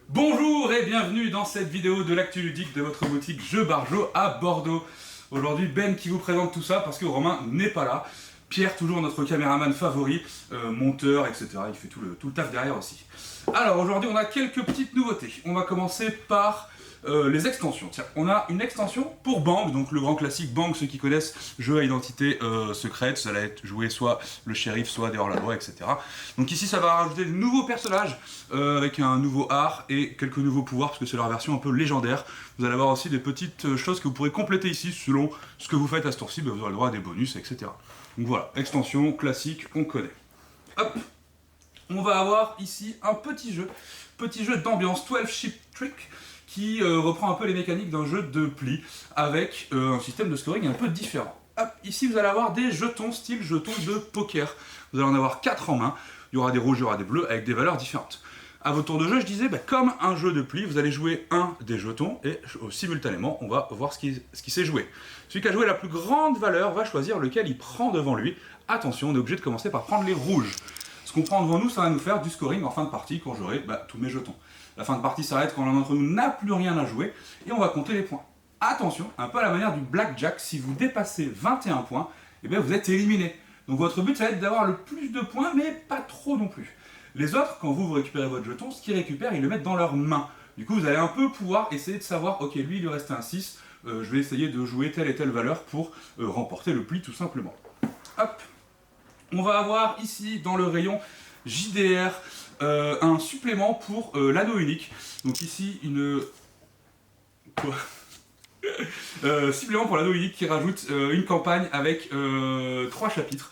Bonjour et bienvenue dans cette vidéo de l'actu ludique de votre boutique Jeux Barjo à Bordeaux. Aujourd'hui Ben qui vous présente tout ça parce que Romain n'est pas là. Pierre, toujours notre caméraman favori, monteur, etc. Il fait tout le taf derrière aussi. Alors aujourd'hui on a quelques petites nouveautés. On va commencer par les extensions. Tiens, on a une extension pour Bang, donc le grand classique Bang, ceux qui connaissent, jeu à identité secrète, ça va être joué soit le shérif, soit des hors-la-loi, etc. Donc ici ça va rajouter de nouveaux personnages avec un nouveau art et quelques nouveaux pouvoirs parce que c'est leur version un peu légendaire. Vous allez avoir aussi des petites choses que vous pourrez compléter ici selon ce que vous faites à ce tour-ci, vous aurez le droit à des bonus, etc. Donc voilà, extension classique, on connaît. Hop, on va avoir ici un petit jeu d'ambiance 12 Ship Trick qui reprend un peu les mécaniques d'un jeu de pli avec un système de scoring un peu différent. Hop, ici vous allez avoir des jetons style jetons de poker. Vous allez en avoir 4 en main, il y aura des rouges, il y aura des bleus avec des valeurs différentes. À votre tour de jeu, je disais, comme un jeu de pli, vous allez jouer un des jetons et simultanément, on va voir ce qui s'est joué. Celui qui a joué la plus grande valeur va choisir lequel il prend devant lui. Attention, on est obligé de commencer par prendre les rouges. Ce qu'on prend devant nous, ça va nous faire du scoring en fin de partie quand j'aurai tous mes jetons. La fin de partie s'arrête quand l'un d'entre nous n'a plus rien à jouer et on va compter les points. Attention, un peu à la manière du blackjack, si vous dépassez 21 points, vous êtes éliminé. Donc votre but, ça va être d'avoir le plus de points, mais pas trop non plus. Les autres, quand vous récupérez votre jeton, ce qu'ils récupèrent, ils le mettent dans leurs mains. Du coup, vous allez un peu pouvoir essayer de savoir, ok, lui, il lui reste un 6, je vais essayer de jouer telle et telle valeur pour remporter le pli, tout simplement. Hop, on va avoir ici, dans le rayon JDR, un supplément pour l'anneau unique. Donc ici, supplément pour l'anneau unique qui rajoute une campagne avec 3 chapitres.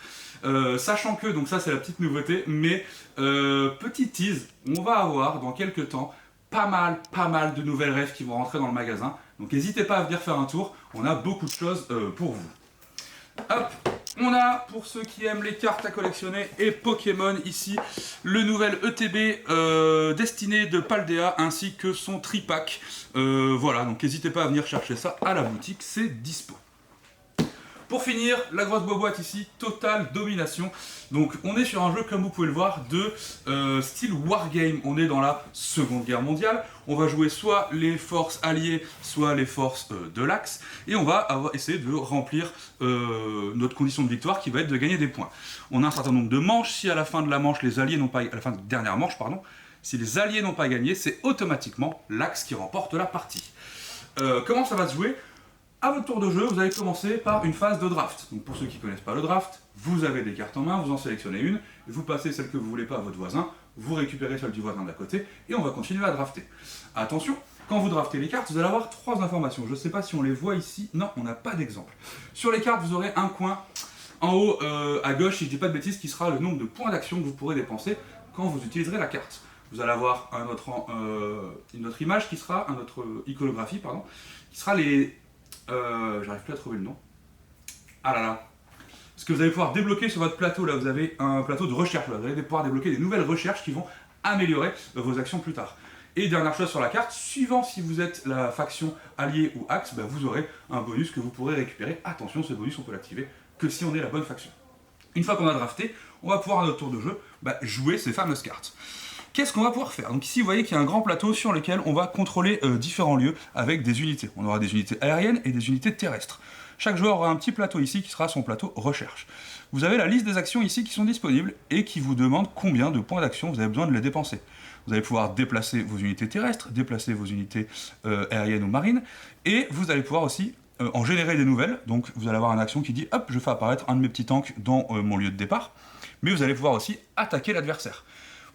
Sachant que, donc ça c'est la petite nouveauté, mais petit tease, on va avoir dans quelques temps pas mal de nouvelles rêves qui vont rentrer dans le magasin. Donc n'hésitez pas à venir faire un tour, on a beaucoup de choses pour vous. Hop, on a, pour ceux qui aiment les cartes à collectionner et Pokémon, ici, le nouvel ETB destiné de Paldea, ainsi que son tripack. Voilà, donc n'hésitez pas à venir chercher ça à la boutique, c'est dispo. Pour finir, la grosse boîte ici, Total Domination. Donc on est sur un jeu, comme vous pouvez le voir, de style Wargame. On est dans la Seconde Guerre mondiale. On va jouer soit les forces alliées, soit les forces de l'Axe. Et on va essayer de remplir notre condition de victoire qui va être de gagner des points. On a un certain nombre de manches. Si à la fin de la manche, les alliés n'ont pas... à la fin de la dernière manche, pardon, si les alliés n'ont pas gagné, c'est automatiquement l'Axe qui remporte la partie. Comment ça va se jouer ? À votre tour de jeu, vous allez commencer par une phase de draft. Donc pour ceux qui ne connaissent pas le draft, vous avez des cartes en main, vous en sélectionnez une, vous passez celle que vous ne voulez pas à votre voisin, vous récupérez celle du voisin d'à côté, et on va continuer à drafter. Attention, quand vous draftez les cartes, vous allez avoir 3 informations. Je ne sais pas si on les voit ici, non, on n'a pas d'exemple. Sur les cartes, vous aurez un coin en haut à gauche, si je ne dis pas de bêtises, qui sera le nombre de points d'action que vous pourrez dépenser quand vous utiliserez la carte. Vous allez avoir une autre image qui sera, une autre iconographie, pardon, qui sera les... j'arrive plus à trouver le nom. Ah là là. Ce que vous allez pouvoir débloquer sur votre plateau, là vous avez un plateau de recherche, là. Vous allez pouvoir débloquer des nouvelles recherches qui vont améliorer vos actions plus tard. Et dernière chose sur la carte, suivant si vous êtes la faction alliée ou axe, vous aurez un bonus que vous pourrez récupérer. Attention, ce bonus on peut l'activer que si on est la bonne faction. Une fois qu'on a drafté, on va pouvoir à notre tour de jeu jouer ces fameuses cartes. Qu'est-ce qu'on va pouvoir faire? Donc ici vous voyez qu'il y a un grand plateau sur lequel on va contrôler différents lieux avec des unités. On aura des unités aériennes et des unités terrestres. Chaque joueur aura un petit plateau ici qui sera son plateau recherche. Vous avez la liste des actions ici qui sont disponibles et qui vous demandent combien de points d'action vous avez besoin de les dépenser. Vous allez pouvoir déplacer vos unités terrestres, déplacer vos unités aériennes ou marines, et vous allez pouvoir aussi en générer des nouvelles. Donc vous allez avoir une action qui dit hop, je fais apparaître un de mes petits tanks dans mon lieu de départ, mais vous allez pouvoir aussi attaquer l'adversaire.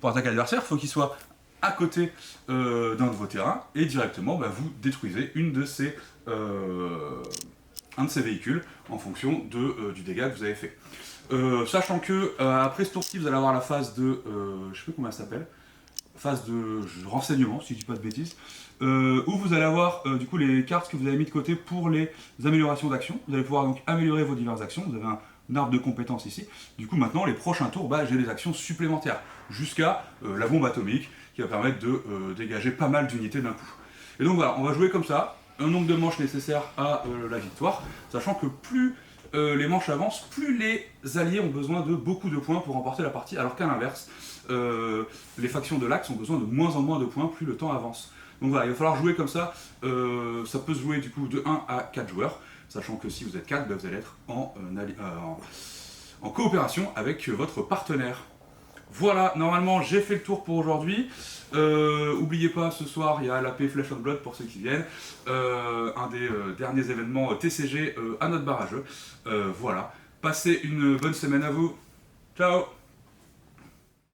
Pour attaquer l'adversaire, il faut qu'il soit à côté d'un de vos terrains et directement vous détruisez un de ces véhicules en fonction du dégât que vous avez fait. Sachant que après ce tour-ci, vous allez avoir la phase de... je sais plus comment elle s'appelle. Phase de renseignement, si je dis pas de bêtises. Où vous allez avoir du coup les cartes que vous avez mis de côté pour les améliorations d'actions. Vous allez pouvoir donc améliorer vos diverses actions. Vous avez un arbre de compétences ici. Du coup maintenant les prochains tours, j'ai des actions supplémentaires jusqu'à la bombe atomique qui va permettre de dégager pas mal d'unités d'un coup. Et donc voilà, on va jouer comme ça, un nombre de manches nécessaires à la victoire, sachant que plus les manches avancent, plus les alliés ont besoin de beaucoup de points pour remporter la partie, alors qu'à l'inverse, les factions de l'Axe ont besoin de moins en moins de points plus le temps avance. Donc voilà, il va falloir jouer comme ça. Ça peut se jouer du coup de 1 à 4 joueurs, sachant que si vous êtes 4, vous allez être en coopération avec votre partenaire. Voilà, normalement j'ai fait le tour pour aujourd'hui. Oubliez pas, ce soir il y a l'AP Flesh of Blood pour ceux qui viennent. Un des derniers événements TCG à notre barrageux. Voilà, passez une bonne semaine à vous. Ciao.